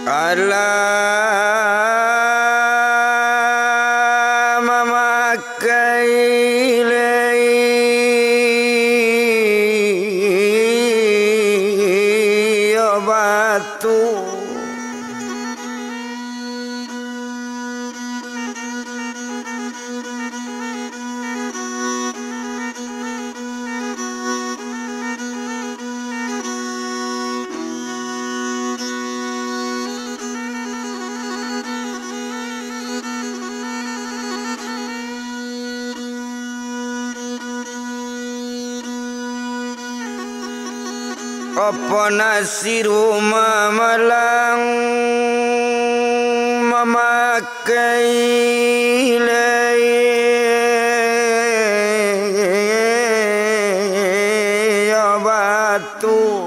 Allah memakai batu apa nasiru mamalang memakai batu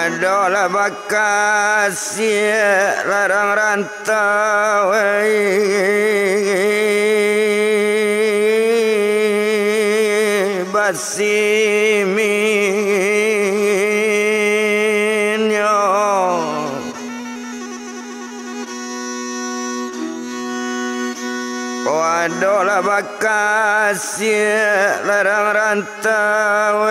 adalah bakas larang rantau basiminyo adalah bakas larang rantau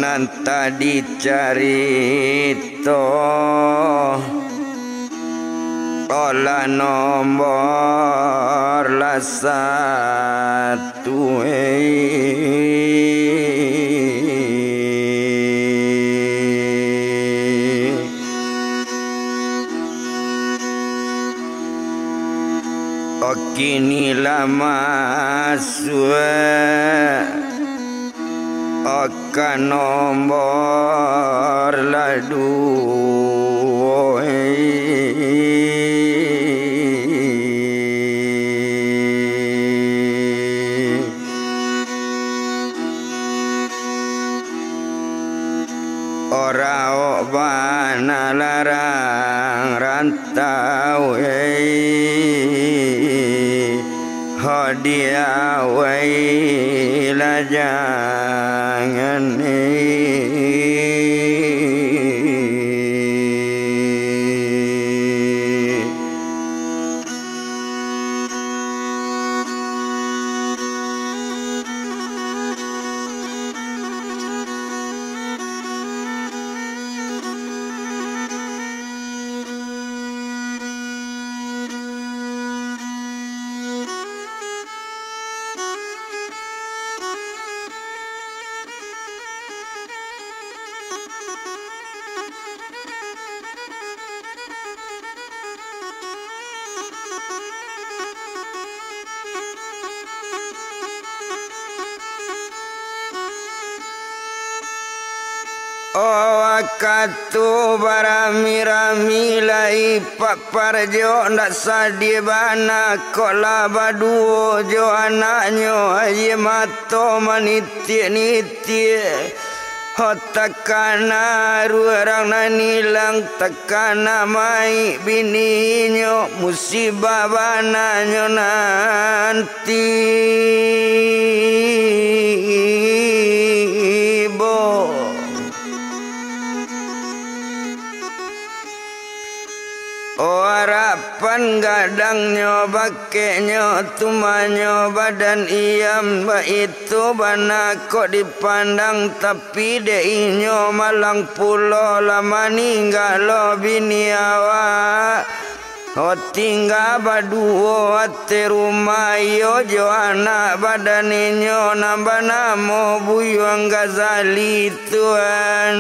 nanta dicarito olah nomor lah satu kini lama akan nomor ladu orang bana larang rantau hadiah wailah jangan wakatu barami-rami lai paparjo ndak sadie bana kola baduo jo anaknyo aye mato manitie hotakana ruarang nanilang takana mai bininyo musibah bananyo nanti harapan gadang nyoba ke nyoba nyoba dan iam ba itu bana kok dipandang tapi dei nyo malang pulo lama ninggalo bini awak O tinggal baduo ate rumah yo jo anak badaninyo nambah namo Buyuang Ghazali Tuhan.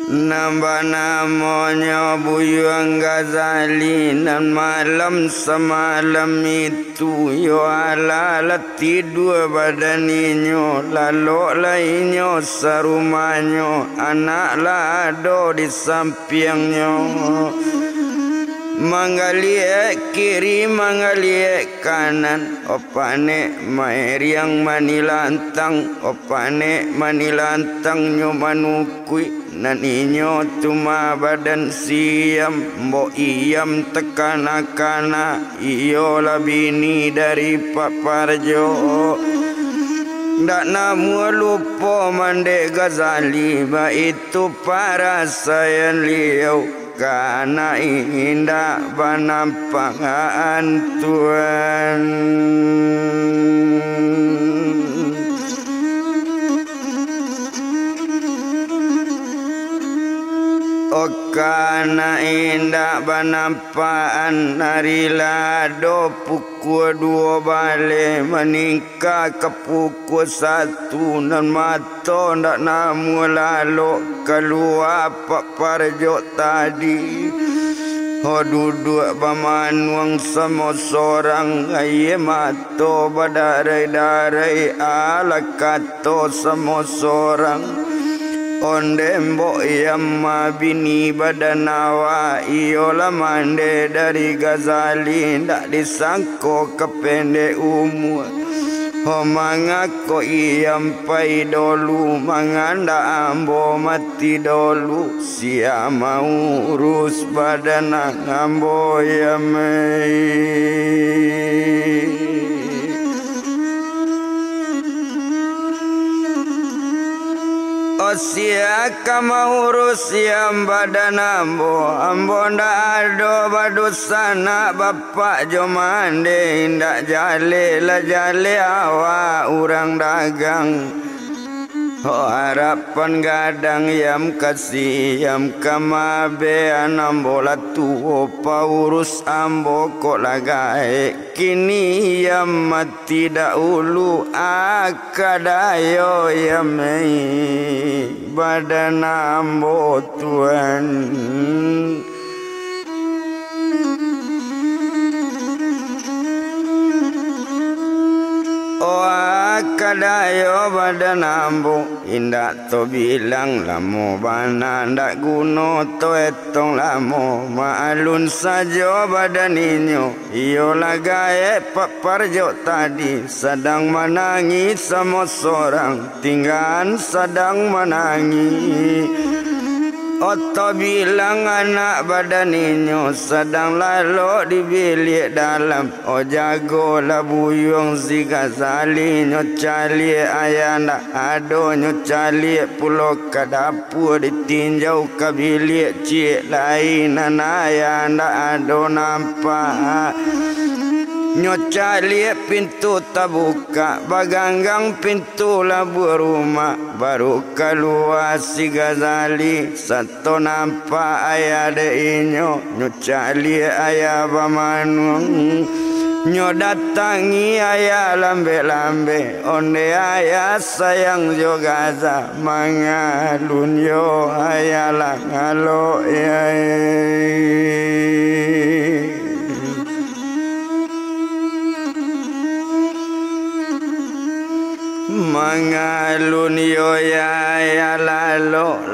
Nambah namanya Buyuang Ghazali dan malam semalam itu yo ala tidur badaninyo lalu lainnya serumanyo anak lado di sampingnya manggalie kiri manggalie kanan opane maeriang manilantang opane manilantang nyo manukui naninyo cuma badan siam mbok iyam tekana-kana iyo labini dari Pak Parjo ndak namu lupa mande Ghazali ba itu para sayan liau karena indah banampangan Tuhan. Oh karena indah banampaan narilado pukul 2 balik meningkat ke pukul 1 dan mata ndak namu lalu keluar Pak Parjo tadi. Oh duduk bamanuang sama seorang aye mata badarai-darai ala kato sama seorang onde mbok yamma bini badanawa iyola mande dari Ghazali ndak disangko kependek umur. Oh mangako iyam pai dolu manganda ambo mati dolu sia mau urus badan ambo yamai. Sia kama urus yang badan ambo ndak ado badusana bapak jomande ndak jale la jale awa urang dagang. Oh harapan gadang yam kasih yam kama be anambo latu pa urus ambo kok lagai kini yam mati dahulu akadayo yamai badan ambo Tuhan. Oh akadayo badan ambo indak to bilang lamo bana ndak guno to etong lamo maalun saja badaninyo iyo lagae Pak Parjo tadi sedang menangis sama seorang tinggal sedang menangis. Oto bilang anak badaninyo sedang lalu di bilik dalam. Oh jago lah Buyuang si Ghazali nyocali ayah nak ado nyocali pulau ke dapur ditinjau ke bilik cik lain ayah nak ado nampak. Nyocali pintu terbuka baganggang pintu labu rumah baru keluar si Ghazali satu nampak ayah deinyo nyocali ayah bamanung nyo datangi ayah lambe-lambe onde ayah sayang jo Gaza mangalun yo ayah langalo mangalun yo ya lalo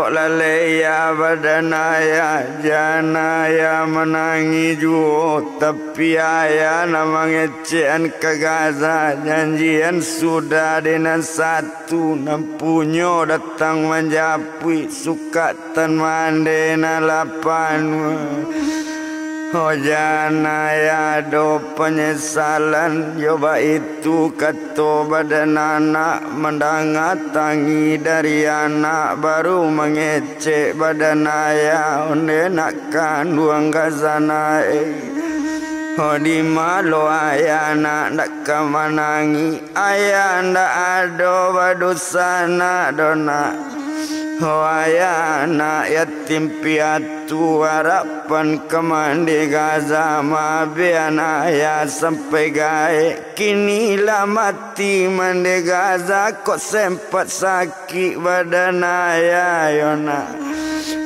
lale ya badanaya janaya menangi juo tapi ayah nama ngecean ke Gaza janjian sudah dengan satu nampunyo datang menjapui suka tan mandena lapan Janaya do penyesalan Yoba itu kato badan anak mendangatangi dari anak baru mengecek badan ayah onde nak kanduang gazanae di malo ayah nak kamanangi ayah ndak ado badusana dona ayah nak yatim piatu harapan kemandi Gaza mabian ayah sampai gae kinilah mati mandi Gaza kok sempat sakit badan ayah yona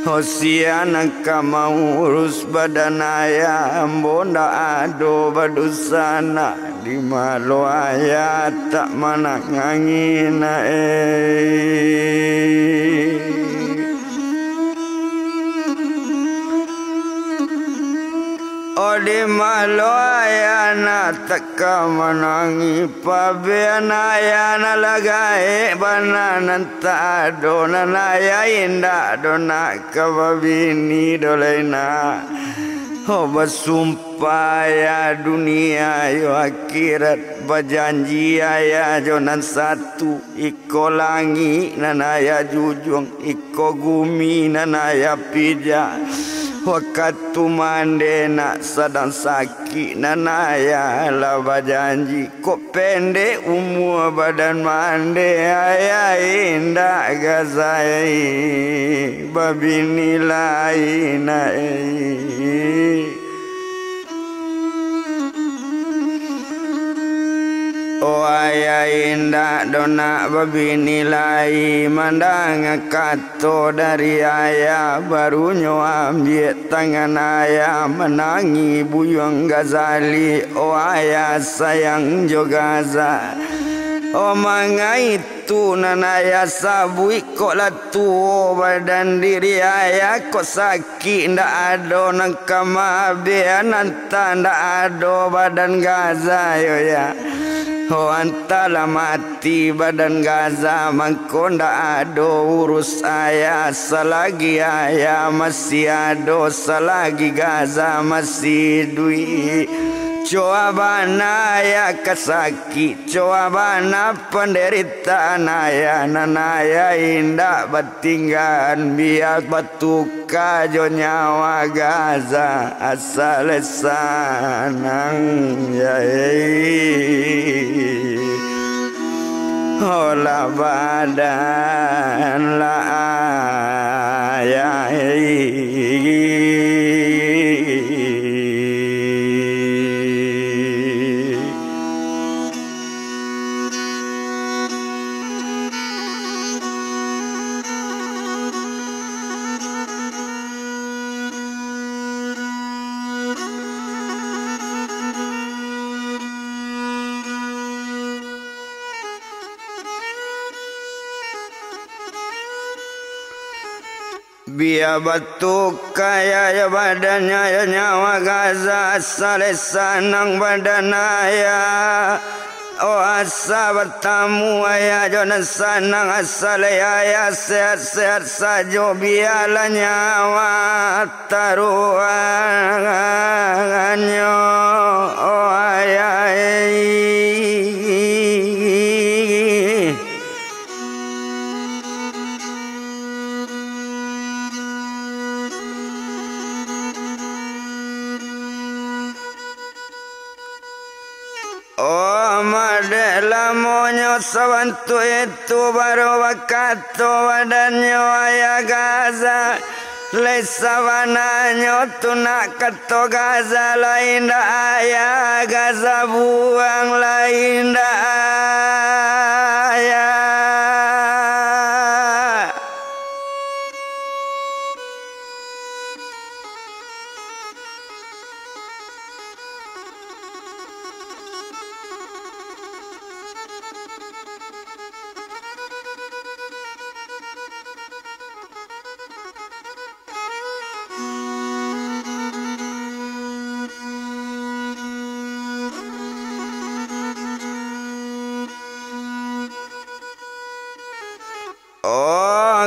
Hosiana mau urus badan ayah Ambonda ado badusana di malo ayah tak mana ngangina di malo ayah nak tak menangi pabian ayah nak lagai bananan tak ado nanaya indah dona kababini dolena bersumpah ya dunia yo akhirat berjanji ayah jonan satu iko langi nanaya jujung iko gumi nanaya pija waktu mande nak sedang sakit nanaya lah berjanji kok pendek umur badan mande ayah indah gazai babini lain ayah indah dona babini lai mandang kato dari ayah barunya ambil tangan ayah menangi buyung Gazali ayah sayang jo Gaza manga itu nanaya sabui kok latu badan diri ayah kok sakit ndak ado nang kamabian anta ndak ado badan Gaza yo ya antala mati badan Gaza mangko ndak ado urus ayah selagi ayah masih ado selagi Gaza masih duit coabana ya kasaki coabana penderitaan ayah nanaya indah batinggan biar batuka jo nyawa Gaza asal sanang ya olah badan la ayah biar batu kaya ya badannya ya nyawa Gaza asal sanang badan ayah asa bertamu ayah jonan sanang asal ayah sehat-sehat saja biarlah nyawa taruhannya ayah madela monyo sabantu itu baru wakato badannya ayah Gaza lesawananyo tunak kato Gaza lain dah ayah Gaza buang lain dah ayah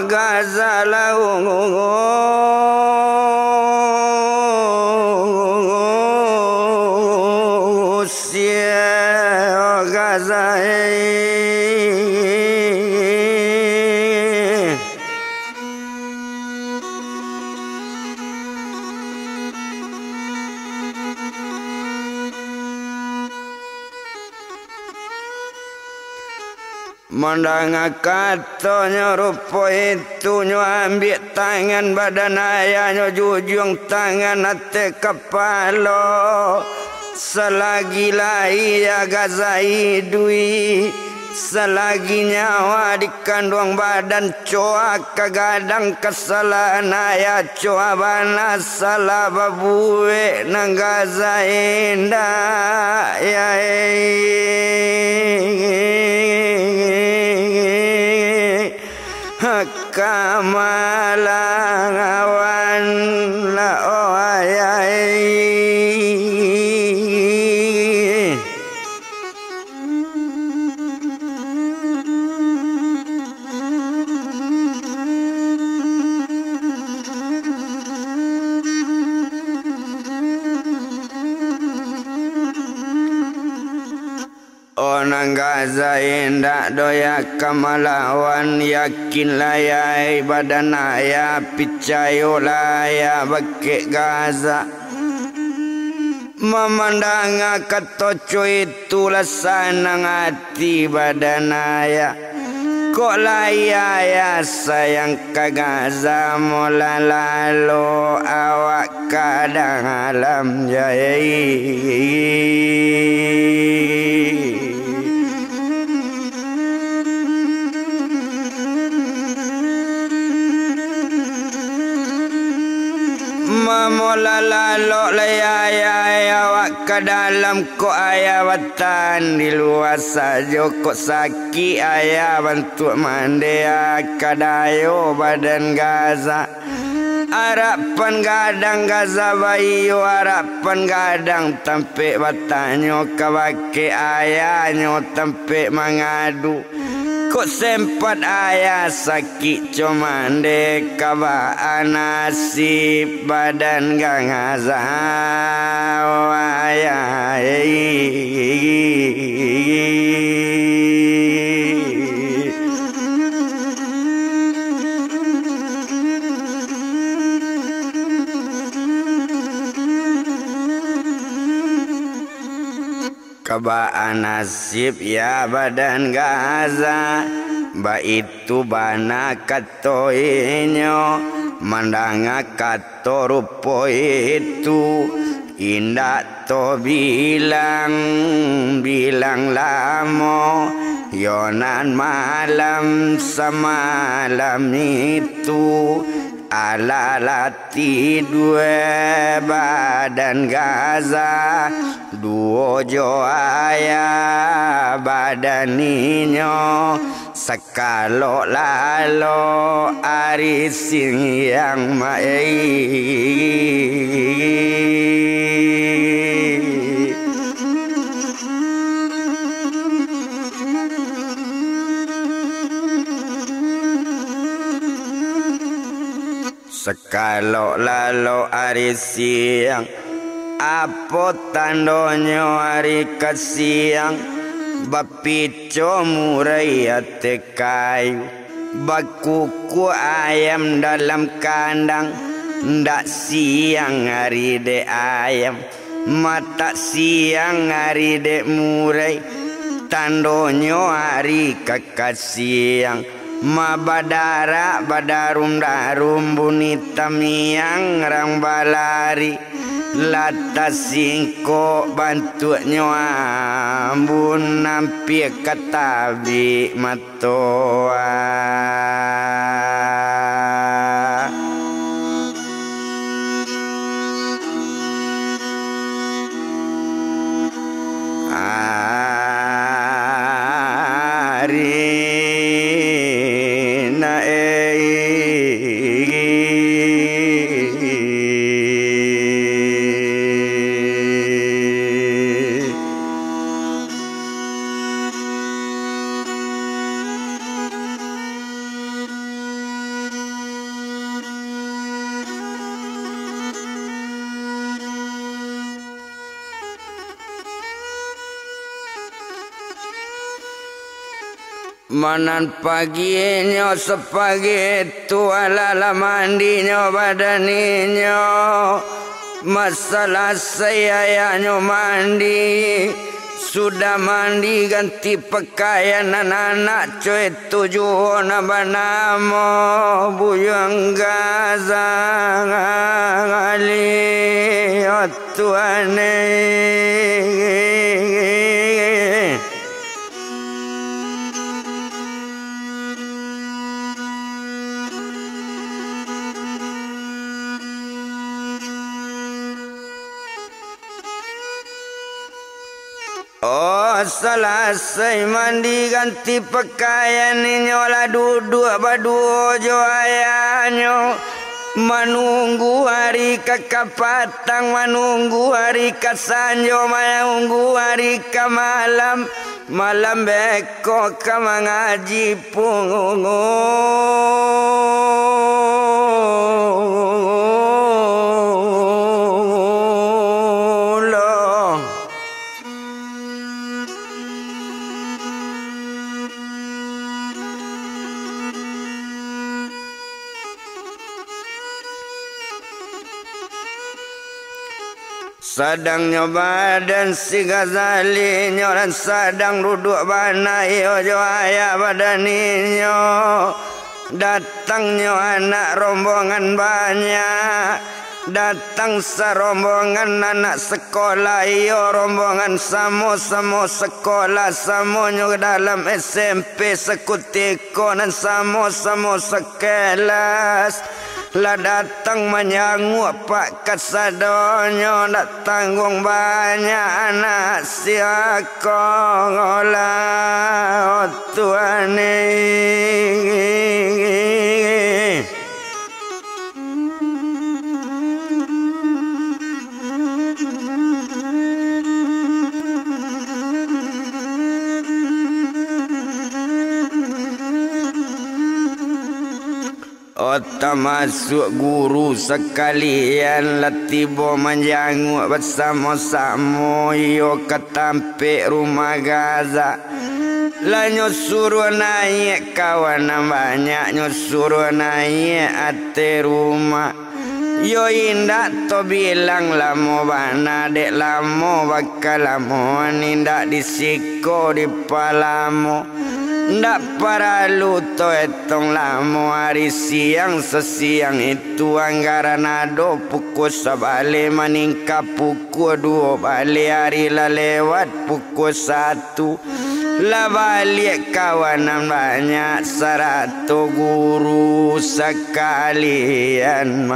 Gaza lau Mandanga katonyo rupo itu nyo ambil tangan badan ayah nyo jujung tangan ate kepala selagi lahir gazai dui selagi nyawa di kandung badan coa kagadang kesalahan ayah coa bana salah babue nanggaza indah ya kamalang awan la oyai Nanggaza indah doya kamalawan yakin layai badan ayah picayo laya bake gaza memandang katoco itu lasanang hati badan ayah kok laya ya sayang kagaza mula lalu awak kadang alam jai Mamola lalo layaya awak ke dalam ko ayah watan di luar saja kok sakit ayah bantu mandi kadayo badan gaza harapan gadang gaza bayu harapan gadang tempe batanyo kawake ayahnya tempe mengadu kok sempat ayah sakit cuman dek kabaan nasib badan gang azau ayah kabaan nasib ya badan gaza ba itu bana katoinyo mandanga kato rupo itu indah to bilang lamo yonan malam semalam itu ala lati dua badan gaza duo jo ayah badan ninyo sekalo lalo arising yang sekalo lalo hari siang apo tandonyo hari kesiang bapico murai ate kayu bakuku ayam dalam kandang ndak siang hari de ayam mata siang hari de murai tandonyo hari kakak siang ma badara badarum darum bunita miang rang balari lata singko bantu nyoa ambun nampi katabi matoa manan paginya sepagi tua lala mandinya badaninya masalah saya nyo mandi sudah mandi ganti pakaian anak-anak cuy tujuh nama buyang gazang ali tuane oh selesai mandi ganti pakaian nyola duduk badu jo ayahnya menunggu hari kakapatang menunggu hari kasanjo menunggu hari ke malam beko ke mengaji pungungu sadang nyoba dan si Ghazali nyoran sadang duduk bana iyo jo ayah badaninyo datangnya anak rombongan banyak datang serombongan anak sekolah iyo rombongan samo sekolah samonyo dalam SMP sekutiko dan samo sekelas lah datang menyanggup pak kasadonyo nak tanggung banyak anak siakolah tuane Ota masuk guru sekalian latibo menjanguk bersama-sama yo ketampe rumah Gaza lah nyuruh naik kawan banyak nyuruh naik ate rumah yo indak to bilang lamo bana dek lamo bakal lamo nindak disiko di palamo ndak paralu to etong lamo hari siang sesiang itu anggaran ado pukul sabale meningkat pukul 2 balik hari lah lewat pukul 1 lah balik kawanan banyak 100 guru sekalian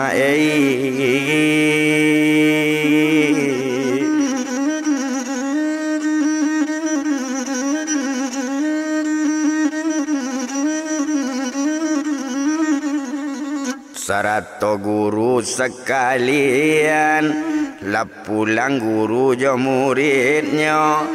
Sarato guru sekalian lah pulang guru jo muridnya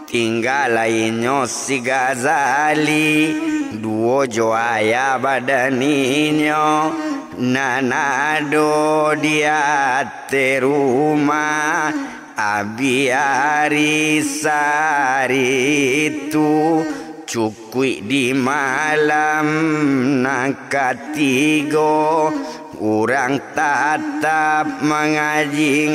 tinggal lainnya si Ghazali duo jo ayah badaninyo nanado dia te rumah abi hari itu cukui di malam nakatigo urang tatap mengaji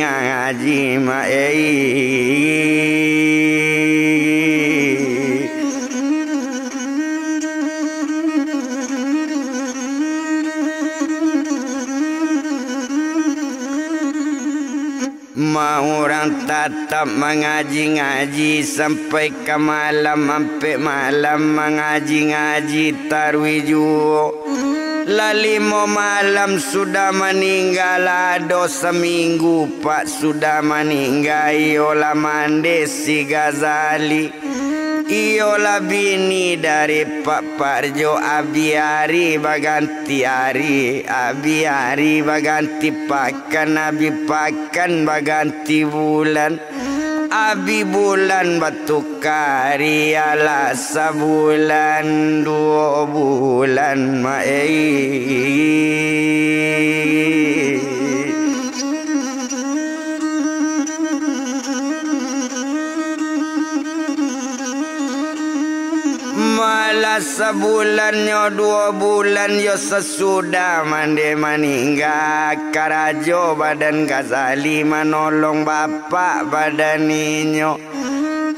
mau orang tatap mengaji sampai ke malam mengaji tarwiju lah 5 malam sudah meninggal ado seminggu pak sudah meninggal iolah mande si Ghazali iolah bini dari Pak Parjo abi hari baganti hari abi hari baganti pakan abi pakan baganti bulan abi bulan batu kari ala sebulan 2 bulan malah sebulan yo 2 bulan yo sesudah mande meninggal karajo badan Ghazali menolong bapak badaninyo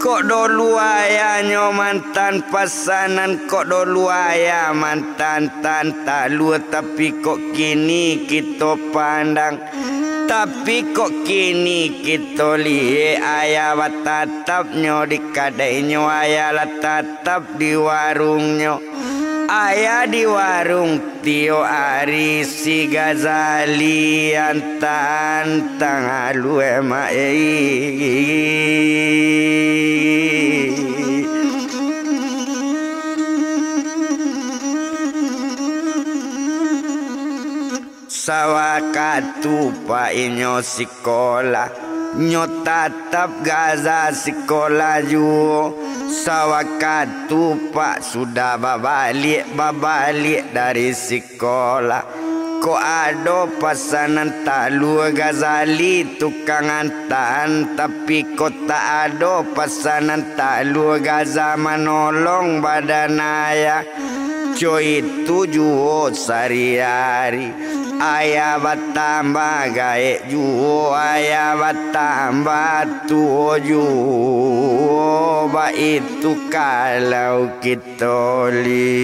Kok dulu ayahnya mantan pasanan, kok dulu ayah mantan tan talu, tapi kok kini kita pandang, tapi kok kini kita lihat ayah tatapnya di kadainya, ayah lah tatap di warungnya, ayah di warung Tio Ari si Ghazali antang halu emak sawakatu pa inyo sekolah nyo tatap Gaza sekolah juo sawakatu pak sudah babalik dari sekolah. Kok ada pasanan talu Ghazali tukang antan, tapi kok tak ada pasanan talu Gaza menolong badan ayah. Coy itu juo sehari-hari, ayah bertambah gaek juo, ayah bertambah tuo juo, ba itu kalau kita li.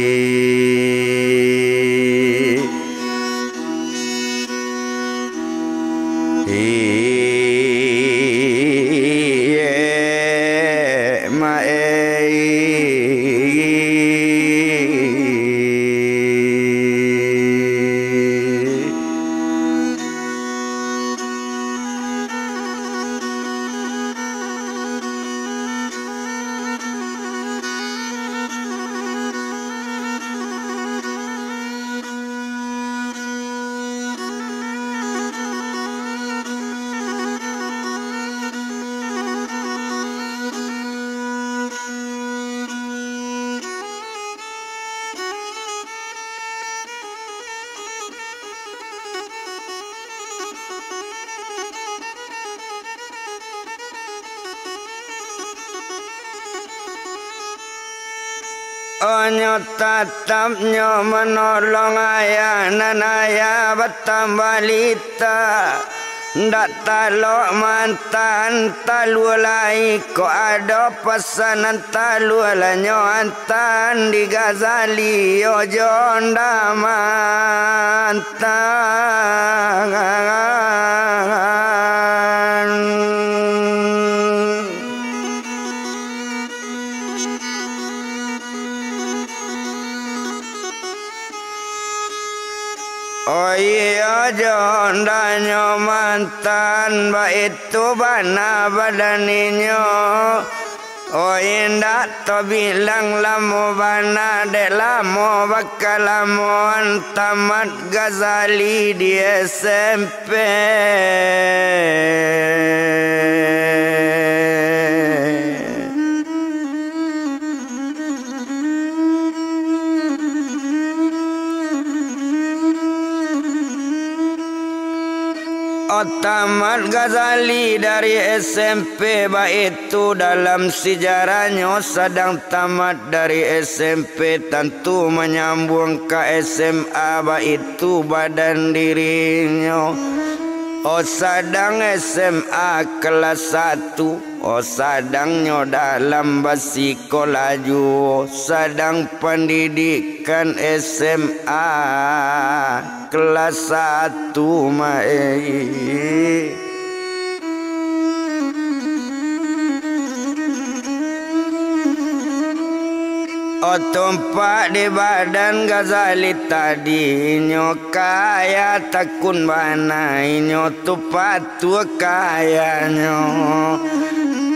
Onyo tatapnya menolong ayah nan ayah bertambah lita. Ndak talok mantan talu lai, kok ada pesanan talu lanyo antan di Ghazali ojo nda mantan. Oh iya jondanyo mantan ba itu bana badaninyo. Oh indah to bilang lamo bana dek lamo bakal lamo tamat Ghazali di SMP. Tamat Ghazali dari SMP, baik itu dalam sejarahnya. Sedang tamat dari SMP tentu menyambung ke SMA, baik itu badan dirinya. Oh sedang SMA kelas 1, oh sedangnya dalam sekolah ju, sedang pendidikan SMA kelas 1 mai. Oh tempat di badan Ghazali tadi nyo kaya takun bana nyo tupat tua kaya nyo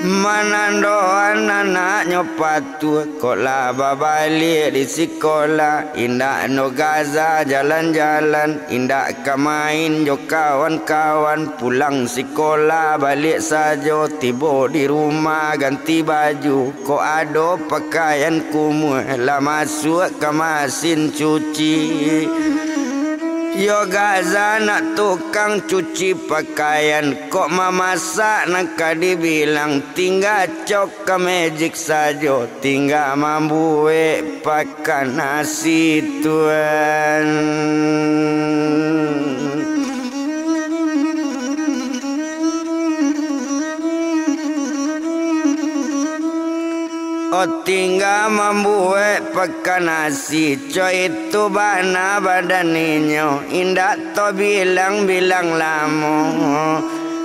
manandoan anaknya patu kok laba balik di sekolah indak no Gaza jalan-jalan indak ka main jo kawan-kawan pulang sekolah balik saja tiba di rumah ganti baju kok ada pakaian kumul lah masuk ke mesin cuci. Yo Gaza nak tukang cuci pakaian kok memasak nak dibilang tinggal cok ke magic saja tinggal membuat pakan nasi tuan. O tinggal membuat pakan nasi, coy itu bana badaninyo, indah to bilang-bilang lamo.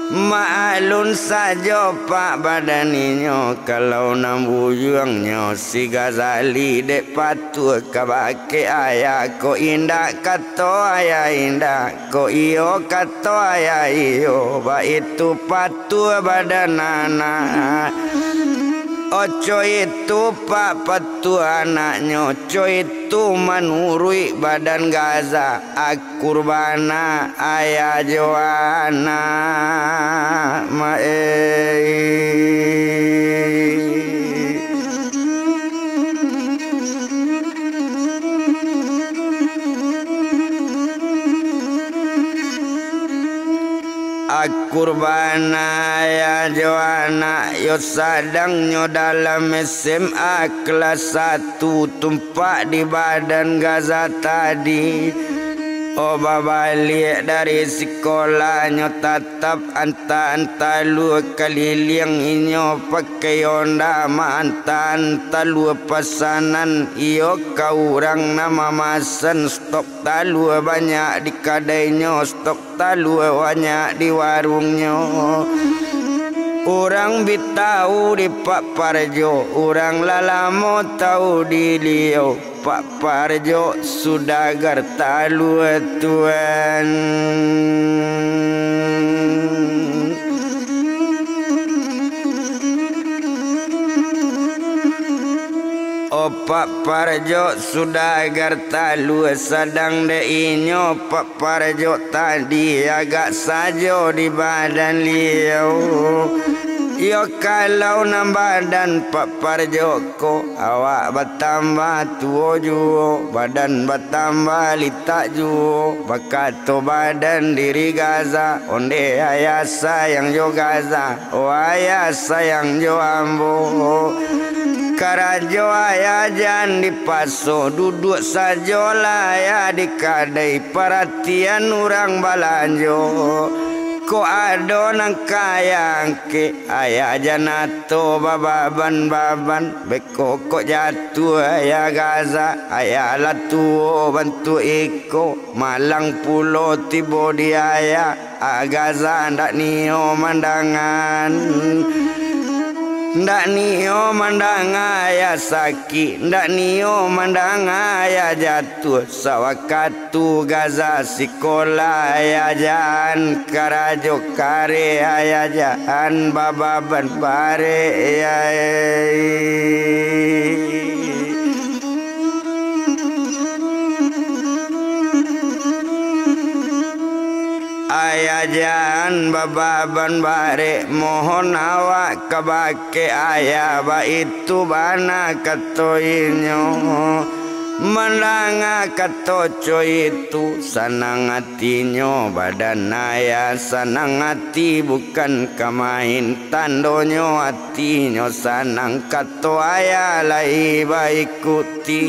Maalun saja pak badaninyo, kalau nambuyangnya si Ghazali dek patu kabake ayah. Ko indah kato ayah indah, ko iyo kato ayah iyo, ba itu patu badanana. Oco itu pak patu anaknya, oco itu menurui badan Gaza. Akurbana ayah Joana Akurbana ya Joana yo sadangnya dalam SMA kelas 1 tumpak di badan Gaza tadi. Oba balik dari sekolahnya tatap anta lu keliling inyo pakai Honda ma anta lu pesanan iyo kau orang nama masan stok talu banyak di kadainya, stok talu banyak di warungnya. Orang bitau di Pak Parjo, orang lalamo tahu di Liau. Pak Parjo sudah gertalu tuan. Oh Pak Parjo sudah gertalu sedang de inyo. Pak Parjo tadi agak saja di badan Liau. Yo kalau nambah dan Pak Parjo ko awak bertambah tua juo, badan bertambah litak juo, bakato badan diri Gaza. Onde ayah sayang jo Gaza, oh ayah sayang jo ambo. Karajo ayah jan di paso, duduk sajolah ya di kadai, perhatian orang balanjo. Ko ado nang kayang ke ayah janato baban beko ko jatuh ayah Gaza ayah latuo bantu iko malang pulo tibo di ayah Gaza ndak nio mandangan. Ndak nio mandang ayah sakit, ndak nio mandang ayah jatuh. Sawakatu Gaza sekolah ayah jan, karajo kare ayah jan, bababan bare ayah jan bababan bare. Mohon awak kabake ayah ba itu bana katoinyo. Mandanga katoco itu sanang hatinya badan ayah sanang hati bukan kamain tandonyo hatinya sanang kato ayah lai baikuti.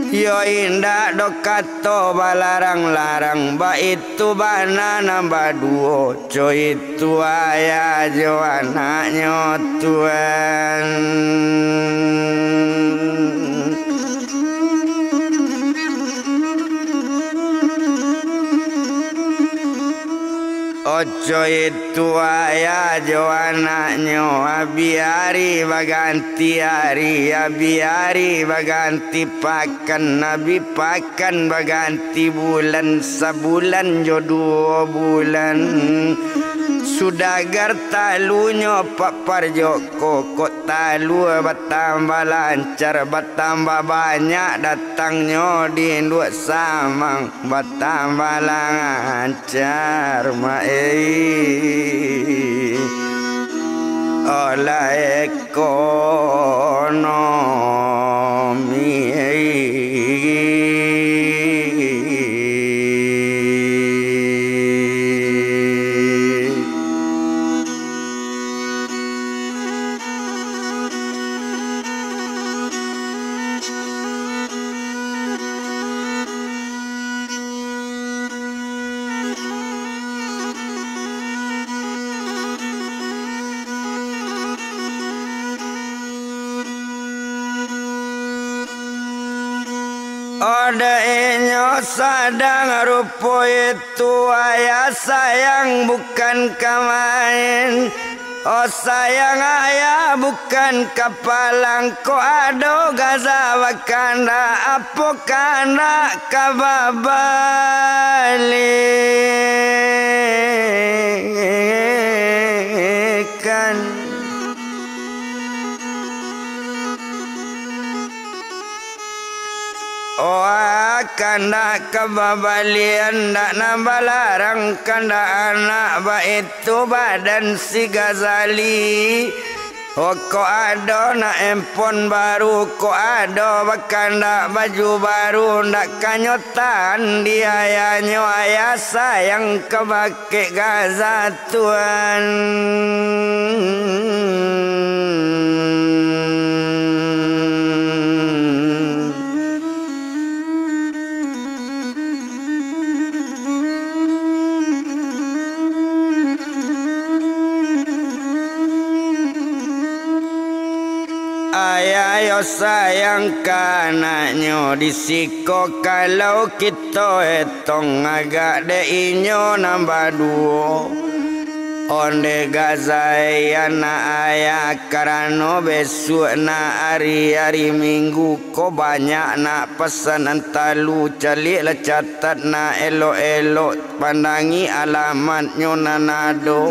Yo indah do kato balarang-larang ba itu bana nambah duo co itu ayah jo anaknya Tuhan. Oco itu ayah jo anaknya abiari baganti hari, abiari baganti pakan, nabi pakan baganti bulan, sebulan jo 2 bulan. Sudah gertalunya Pak Parjo kok talu bertambah lancar, bertambah banyak datangnya di Induk Samang, bertambah lancar oleh ekonomi. daenyo sadang rupo itu ayah sayang bukan kamain. Oh sayang ayah bukan kapalang ko ado gaza wakanda apo kana kababalikan. Oh kanda kababalian ndak nambalarang kanda anak baitu badan si Ghazali. Oh ko ado na empon baru ko ado bakanda baju baru ndak kanyotan diayanyo ayah sayang kebake Gaza tuan. Ayah yo sayang kanaknyo disiko kalau kita etong agak de inyo nambah duo. Onde gazai anak ayah karano besok na hari-hari minggu ko banyak nak pesanan talu calik lah catat na elok-elok pandangi alamatnyo nanado.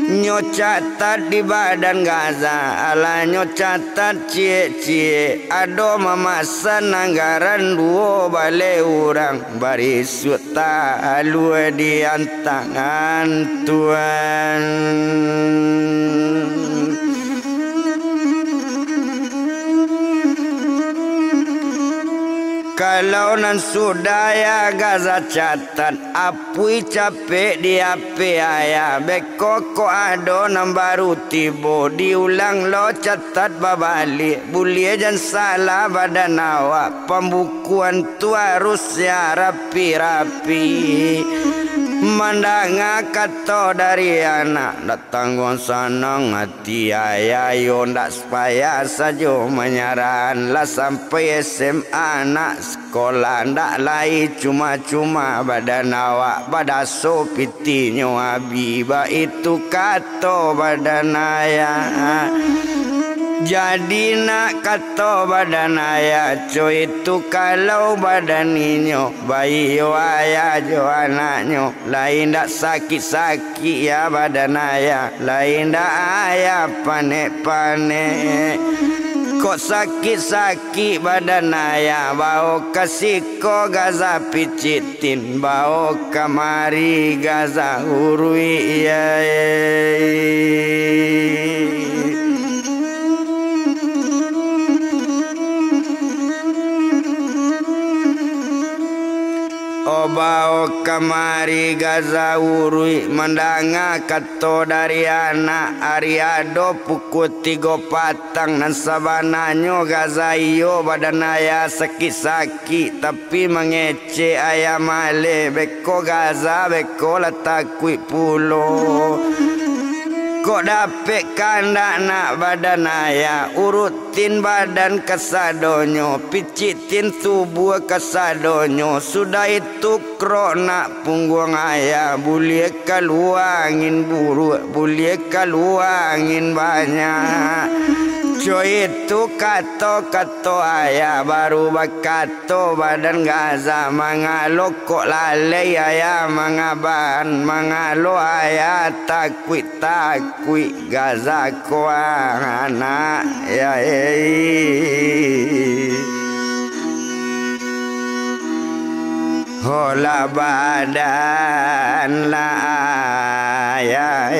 Nyo catat di badan Gaza ala nyo catat cie-cie ado memasan anggaran duo bale urang barisut talu di antangan tuan. Kalau nan sudaya Gaza catat apui capek di ape ayah beko ko ado nan baru tibo diulang lo catat babalik bulie jan salah badan awak pembukuan tu harus ya rapi-rapi. Mandanga kato dari anak datang gong sanang hati ayah yo ndak supaya sajo menyaran lah sampai SMA anak sekolah ndak lai cuma-cuma badan awak pada sopitinyo habiba itu kato badan ayah. Jadi nak kata badan ayah co itu kalau badan inyo bayi yo ayah jo anaknyo lain dak sakit-sakit ya badan ayah lain dak ayah panek-panek. Kok sakit-sakit badan ayah bau kasih ko Gaza picitin bau kamari Gaza urui ya. Obao kamari Gaza urui mandanga kato dari anak ariado pukul 3 patang nan sabananyo Gaza iyo badan ayah sakit-sakit tapi mengece ayah male beko Gaza beko latakui pulo. Kok dapet kandak nak badan ayah urutin badan kesadonyo picitin tubuh kesadonyo sudah itu krok nak punggung ayah boleh keluar angin buruk boleh keluar angin banyak. Coy itu kato-kato ayah baru bakato badan Gaza mangalo kok lalai ayah mangaban mangalo ayah takui Gaza ko anak ya hola badan la ya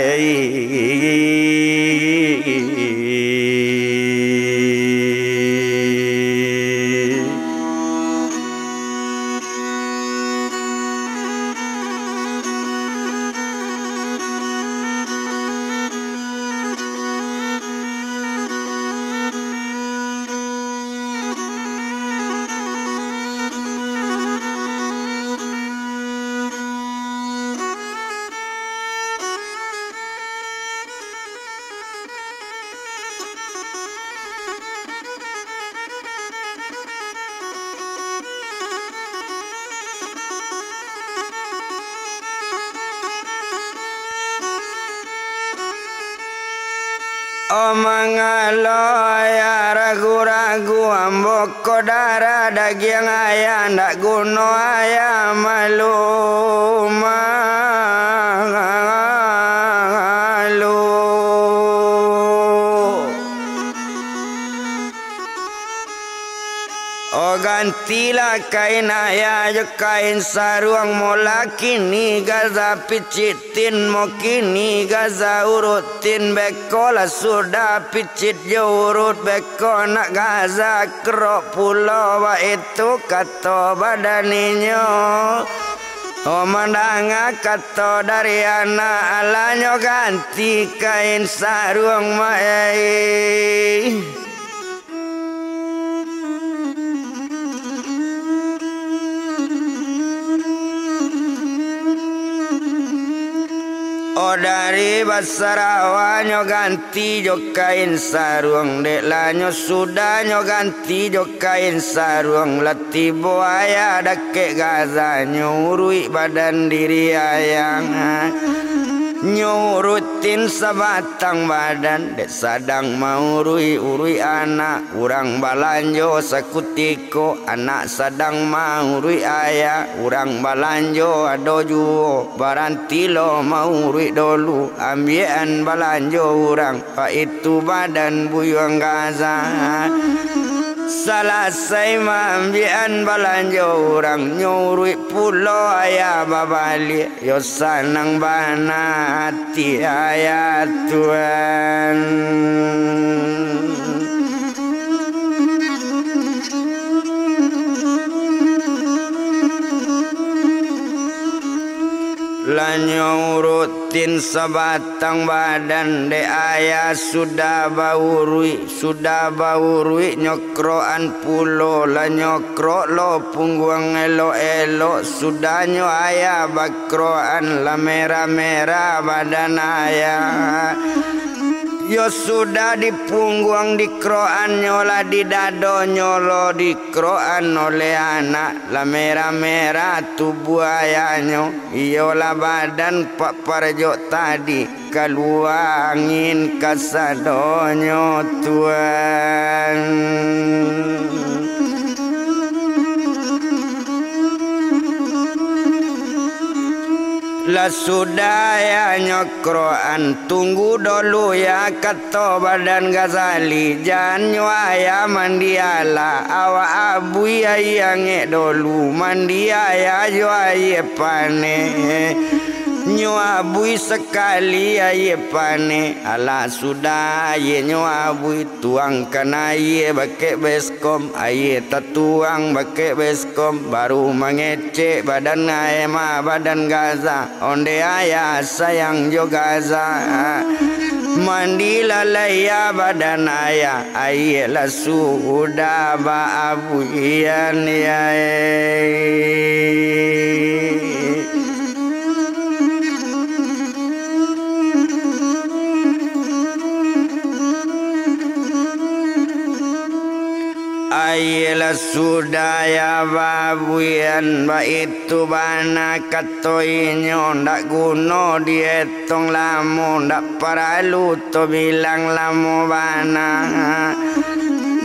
Mangaloya ragu-ragu ambok kodara daging ayam ndak guno ayam malu gantilah kain ayah jo kain saruang mola kini gaza picitin mo kini gaza urutin bekola sudah picit jo urut beko nak gaza kerok pulau wa itu kato badaninyo mandanga kato dari anak alanyo ganti kain saruang mai dari basarawa nyo ganti jo kain sarung dek lanyo sudah nyo ganti jo kain sarung lati buaya dake gaza nyurui badan diri ayang nyurutin sebatang badan dek sadang mau urui anak urang balanjo sakutiko anak sadang mau urui ayah urang balanjo ado juo barantilo mau urui dulu ambien balanjo urang pa itu badan buyuang gaza salasai mambian balanjo orang nyurui pulau ayah babali yo sanang bana hati ayah Tuhan lanyo urutin sebatang badan de ayah sudah baurui nyokroan pulo la nyokro lo pungguang elo sudah nyo ayah bakroan la merah badan ayah yo sudah di pungguang di kroan nyola di dado nyolo di kroan oleh anak la merah tubuh ayahnya iyolah badan pak parjo tadi keluar angin kasadonyo Tuhan la sudah ya nyokroan tunggu dulu ya kato badan Ghazali janyo ayah mandi ala awa abu ya yang dulu mandi ayah jo ayah pane nyuabui sekali aye pane ala sudah aye nyuabui tuangkan aye bake beskom aye tatuang bake beskom baru mengecek badan aye ma badan Gaza onde ayah sayang jo Gaza mandi lalaya badan ayah aye la sudah ba abuian ya Ayelah sudah ya babuyan ba itu bana katoinyo ndak guno dietong lamu ndak paralu to bilang lamu bana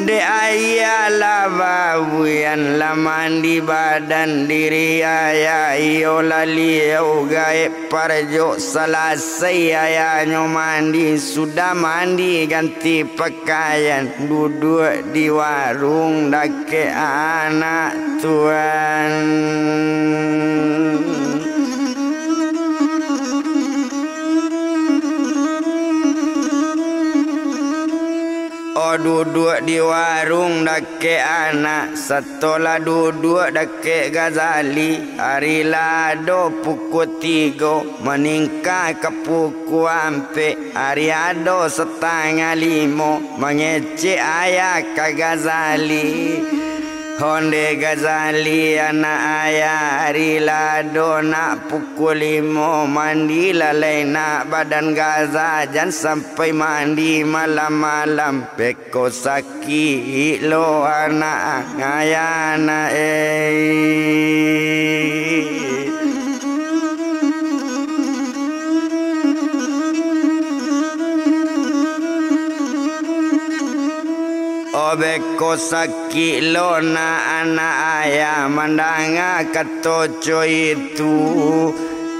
de ayah la babuyan la mandi badan diri ayah iyo lali gaib parjo selesai ayahnya mandi sudah mandi ganti pakaian duduk di warung dake anak Tuhan duduk di warung dake anak setelah duduk dake Ghazali hari lado pukul 3 meningkat ke pukul 4 hari ado 4:30 mengecek ayah ke Ghazali Honde Ghazali anak ayah hari lado nak pukul 5 mandi lalai nak badan Gaza jangan sampai mandi malam-malam beko sakit lo anak ayah anak beko sakit lona anak ayah mandanga katoco itu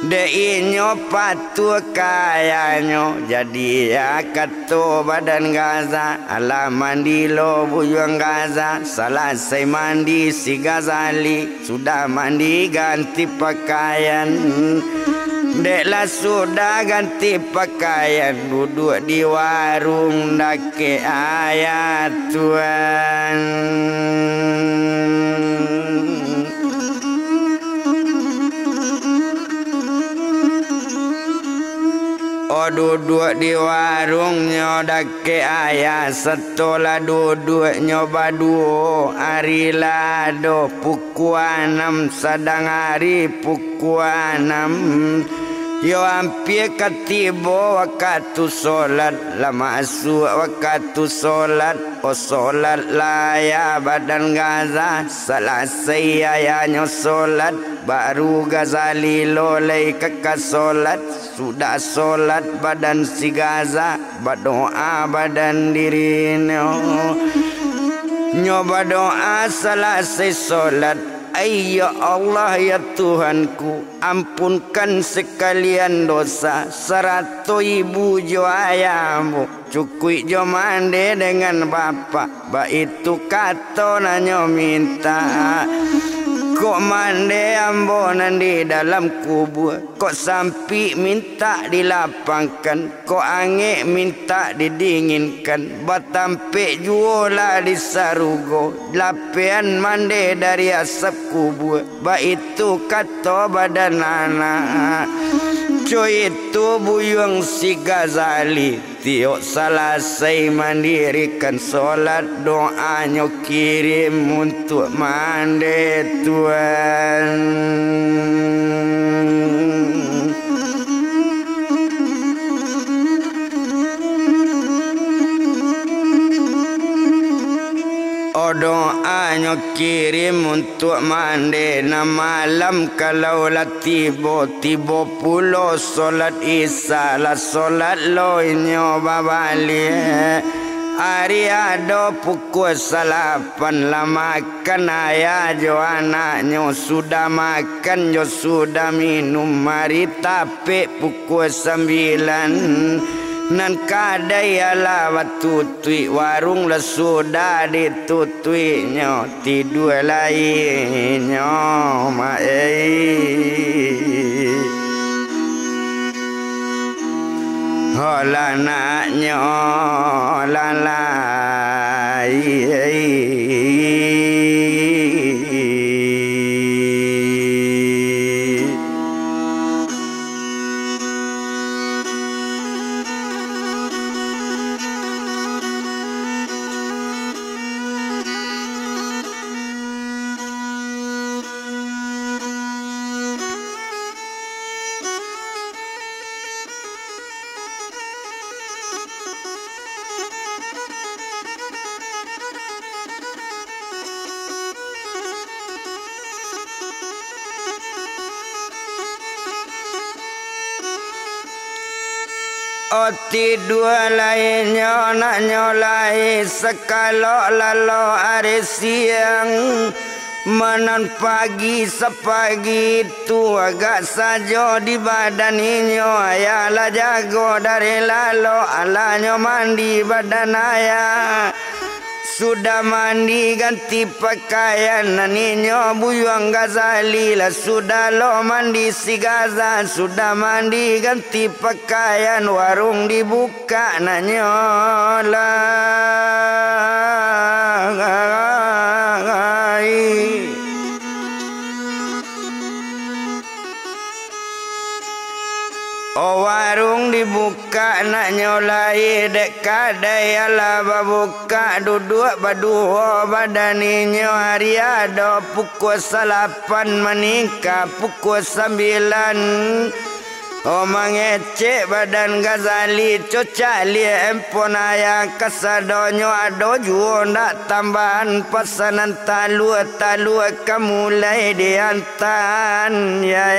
de inyo patu kayanyo jadi ya kato badan Gaza ala mandi lo buyang Gaza selesai mandi si Gazali sudah mandi ganti pakaian deklah sudah ganti pakaian duduk di warung dake ayat Tuhan. Oh duduk di warungnya dake ayah setelah duduk nyoba duo hari lado pukul 6 sedang hari pukul 6 yo hampir ketiba waktu solat lama masuk waktu solat oh solat laya badan Gaza selesai ayahnya solat baru Ghazali lolei kekal solat sudah solat badan si Gaza berdoa badan dirinya nyoba doa selesai solat. Ya Allah ya Tuhanku ampunkan sekalian dosa 100 ibu jo ayahmu cukui jo mande dengan bapak ba itu kato nanyo minta kok mande ambonan di dalam kubur kok sampi minta dilapangkan kok ange minta didinginkan batampe juola di sarugo lapean mande dari asap kubur ba itu kato badan anak coy itu buyung si Ghazali tiok selesai mandirikan solat doanya kirim untuk mande Tuhan. Doanya kirim untuk mandi na malam kalau lah tiba pulo solat isya lah solat lo inyo babali hari ada pukul 8 lah makan ayah jo anaknya sudah makan jo sudah minum mari tapi pukul 9 nan kadai ala watutui warung lah sudah ditutuinya tidur lainnya holanaknya lalai tidur lainnya nak nyolai sekalo lalu hari siang manan pagi sepagi itu agak saja di badan inyo ayalah jago dari lalu alanya mandi badan ayah sudah mandi ganti pakaian naninyo buyang Ghazali lah sudah lo mandi si Gaza sudah mandi ganti pakaian warung dibuka nanyo warung dibuka nak nyolai dek kadai ala babuka duduk berdua badaninyo hari ada pukul 8 menikah pukul 9 mengecek badan Ghazali cocak liat empon ayah kasadonyo ado juo nak tambahan pesanan talua kamu mulai diantan ya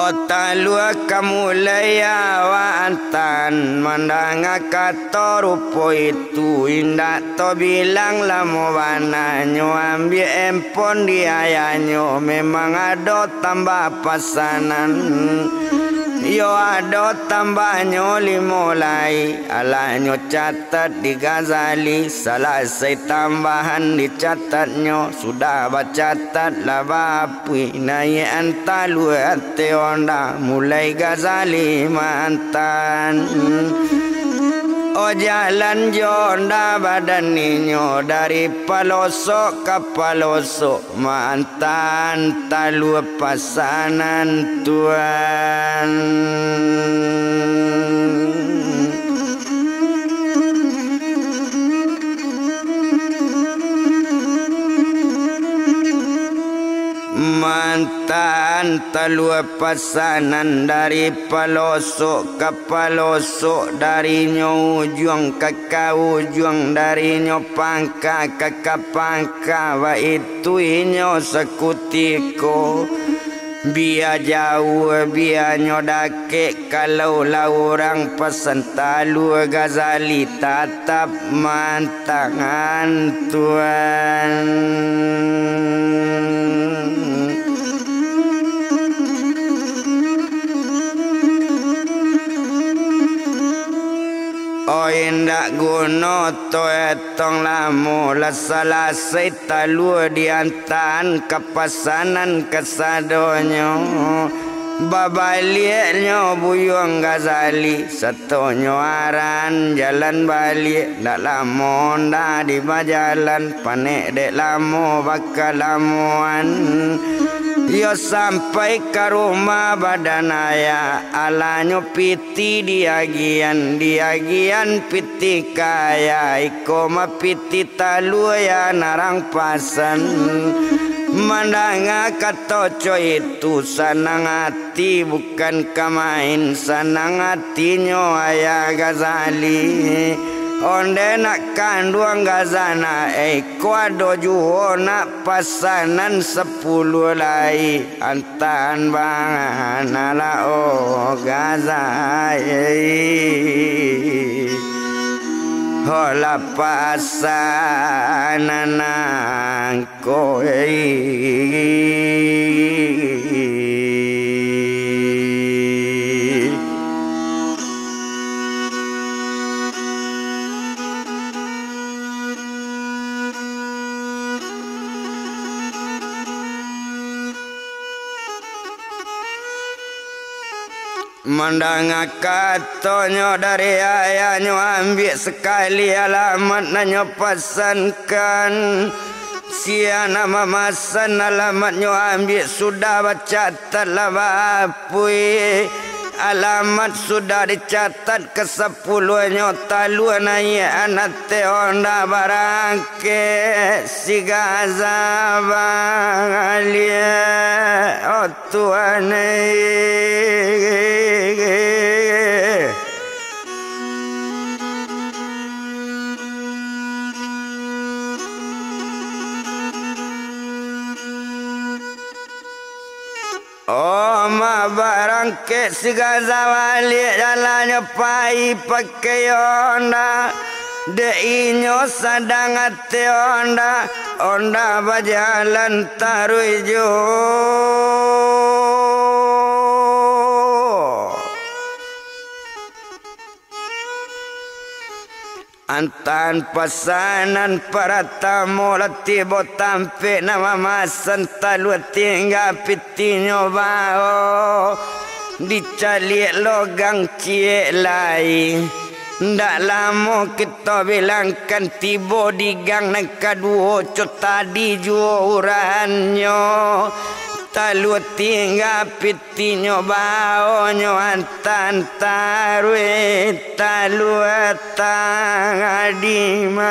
Otalua kamu layawantan mandanga kato rupo itu indah to bilang lamo wananyo ambil empon diayanyo memang ada tambah pasanan yo ada tambahnya limolai alanyo catat di Ghazali selesai tambahan dicatatnya sudah bacatat lah bapui naik antalu ate onda mulai Ghazali mantan oh jalan jonda badan ninyo dari palosok ke palosok mantan talu pasanan Tuhan mantan talua pasanan dari palosok ke palosok darinya ujung ke ujung darinya pangka ke pangka wa itu inyo sekutiko biar jauh biar nyodake kalau lah orang pesan talu Ghazali tatap mantangan Tuhan oh indak guna to etong lamu la salah talu diantan kepasanan kesadonyo babalieknya buyung Ghazali satonyo aran jalan balik dak lamo ndak di bajalan panek dek lamo bakal lamuan yo sampai ke rumah badan ayah alanyo piti diagian piti kaya ikoma piti talu ya narang pasan mandanga katoco itu sanang hati bukan kamain sanang hatinya ayah Ghazali onde nak kanduang gazana kuado juo nak pasanan 10 lai antan bangan ala o Ghazali hola pasanan ko mandanga katonyo dari ayahnya ambil sekali alamat nanyo pesankan sia nama masan alamatnya ambil sudah baca telah bapui alamat sudah dicatat ke 10-nya talu naik anak teonda barangke si Ghazabang alia oh Tuhan oh ma barang ke si Ghazali jalannya pai pakai onda deinyo sadang ate onda bajalan taruijo antan pasanan para tamu latibo tampe nama masan talu tinggal pitinyo bao dicalik logang cie lai ndak lama kita bilangkan tiba di gang nang kedua cot tadi juo uranyo talu tinggal pitinyo baonyo antan tarwe talu tang adima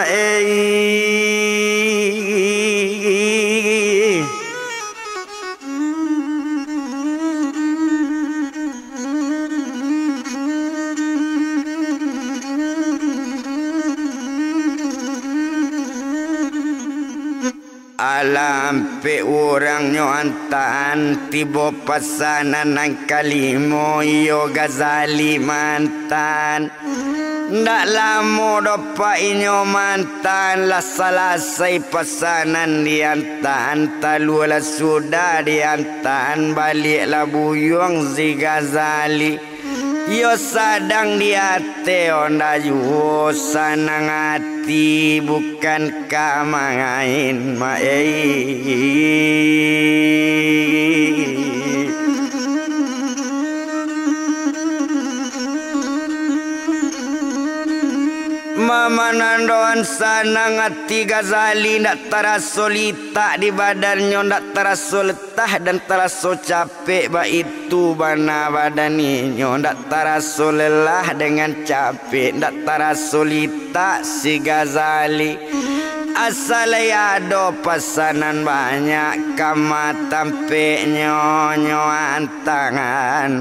lampe orang nyoantan tibo pasanan nang kalimo yo Ghazali mantan ndak lamo dopa inyo mantan la salasai pasanan diantan talula sudah diantan balik la buyong si Ghazali yo sadang di ate onda juo sanang hati bukan kamain Mama nandoan sanang hati Ghazali ndak teraso lita di badannya ndak teraso letah dan teraso capek ba itu bana badaninyo ndak teraso lelah dengan capek ndak teraso lita si Ghazali asal ado pesanan banyak kama tampe nyonyo antangan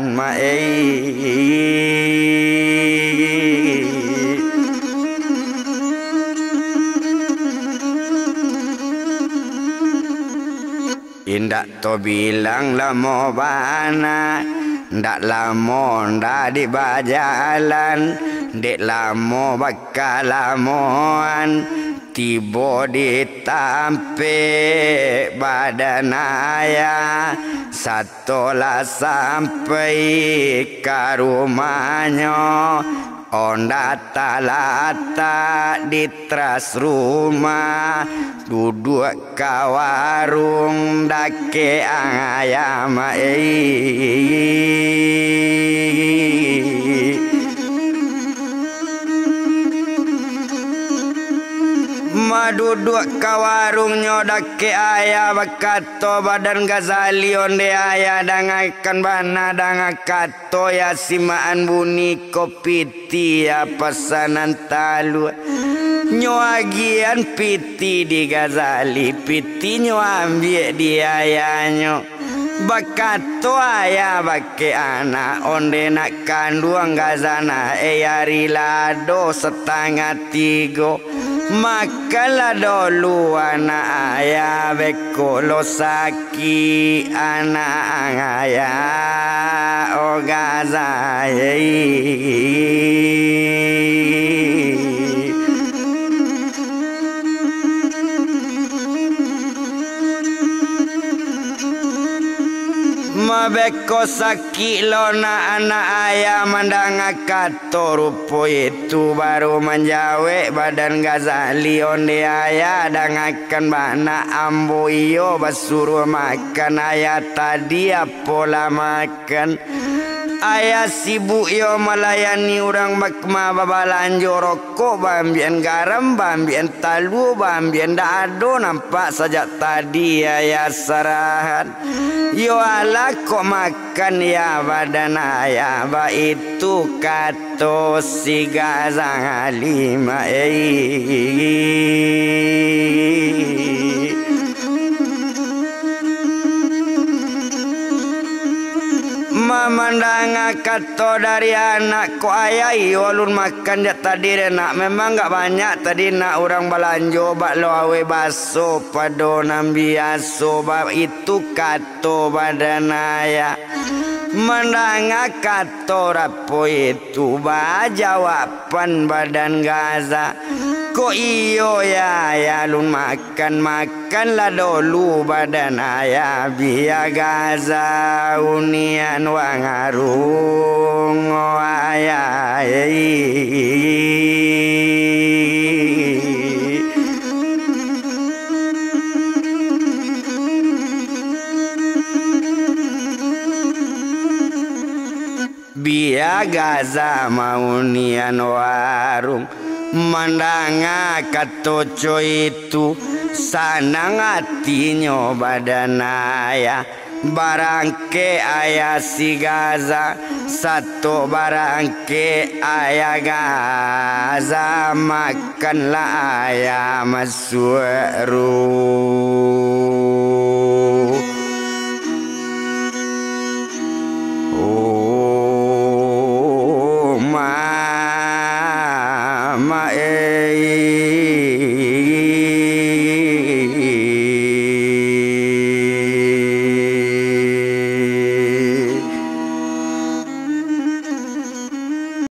Indak to bilang lamo bana ndak lamo ndak di bajalan dek lamo bakal lamoan tibo ditampe badan ayah satolah sampai ke rumahnya onda talata di teras rumah duduk ke warung dake ayam duduk ke warung nyodake ayah bakato badan Ghazali onde ayah dangakan bana dangakato ya simaan bunyi kopi tia pesanan talu nyoagian piti di Ghazali piti nyo ambil di ayahnya bakato ayah bake anak onde nak kanduang Ghazana yari lado setengah tigo makalah dulu anak ayah bekolo saki anak ayah oh Ghazali mabeko saki lona anak ayah mandangakato rupo itu baru menjawe badan Ghazali onde ayah dangakan bana ambo iyo basuruh makan ayah tadi apola makan ayah sibuk yo melayani orang bakma babalanjo rokok bambian garam bambian talu bambian dado nampak saja tadi ayah sarahan yo ala kok makan ya badan ayah ba itu kato si Ghazali Mamandang kato dari anak ko ayah ulun makan dia tadi nak memang enggak banyak tadi nak orang balanjo bak lo awe baso pado nambiaso bab itu kato badan ayah mandang kato rapo itu ba jawaban badan Gaza ko iyo ya lun makan lah dulu badan ayah biar Gaza unian wangarung ayah biar Gaza mau nian warung mandanga katoco itu sanang hatinya badan ayah barangke ayah si Gaza satu barangke ayah Gaza makanlah ayah masuk